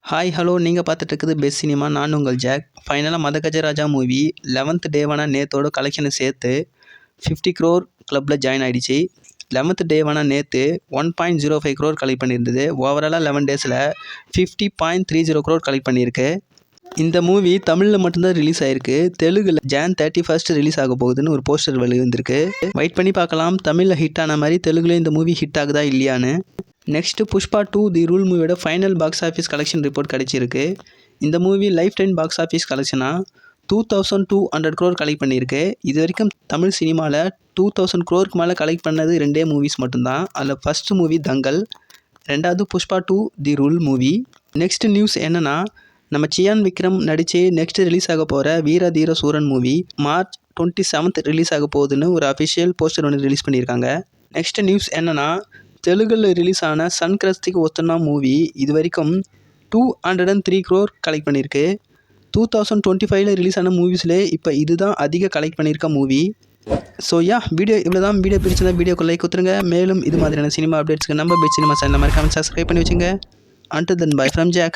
Hi hello நீங்கள் பார்த்துட்டு இருக்குது பெஸ்ட் சினிமா. நான் உங்கள் ஜாக். ஃபைனலாக மதகஜராஜா மூவி 11th டேவான நேத்தோட கலெக்ஷனை சேர்த்து 50 crore கிளப்பில் ஜாயின் ஆகிடுச்சு. 11th டேவான நேற்று 1.05 crore கலெக்ட் பண்ணியிருந்தது. ஓவராலாக 11 டேஸில் 50.30 crore கலெக்ட் பண்ணியிருக்கு. இந்த மூவி தமிழில் மட்டும்தான் ரிலீஸ் ஆகிருக்கு. தெலுங்கில் Jan 31 ரிலீஸ் ஆக போகுதுன்னு ஒரு போஸ்டர் வெளிவந்திருக்கு. வெயிட் பண்ணி பார்க்கலாம் தமிழில் ஹிட் ஆன மாதிரி தெலுங்குலேயும் இந்த மூவி ஹிட் ஆகுதா இல்லையான்னு. நெக்ஸ்ட்டு புஷ்பா 2 தி ரூல் மூவியோட final box office collection report கிடச்சிருக்கு. இந்த movie lifetime box office கலெக்ஷனாக 2200 crore கலெக்ட் பண்ணியிருக்கு. இது வரைக்கும் தமிழ் சினிமாவில் 2000 crore மேலே கலெக்ட் பண்ணது 2 மூவிஸ் மட்டும்தான். அதில் ஃபஸ்ட்டு மூவி தங்கல், ரெண்டாவது Pushpa 2 the rule movie. Next news என்னென்னா, நம்ம சியான் விக்ரம் நடித்து நெக்ஸ்ட் ரிலீஸ் ஆக போகிற வீர தீர சூரன் மூவி March 27 ரிலீஸ் ஆக போகுதுன்னு ஒரு அஃபிஷியல் போஸ்டர் ஒன்று ரிலீஸ் பண்ணியிருக்காங்க. நெக்ஸ்ட் நியூஸ் என்னென்னா, தெலுங்கில் ரிலீஸ் ஆன சன்கிரஸ்திக்கு ஒத்தனா மூவி இது வரைக்கும் 203 crore கலெக்ட் பண்ணியிருக்கு. 2025 ரிலீஸ் ஆன மூவிஸ்லேயே இப்போ இதுதான் அதிக கலெக்ட் பண்ணியிருக்க மூவி. ஸோ வீடியோ இவ்வளோ தான். வீடியோ பிடிச்சிருந்தா வீடியோக்கு லைக் கொடுத்துருங்க. மேலும் இது மாதிரியான சினிமா அப்டேட்ஸ்க்கு நம்ம பெஸ்ட் சினிமா சேனல் மாதிரி கமெண்ட் சப்ஸ்கிரைப் பண்ணி வச்சுங்க. Until then, bye from Jack.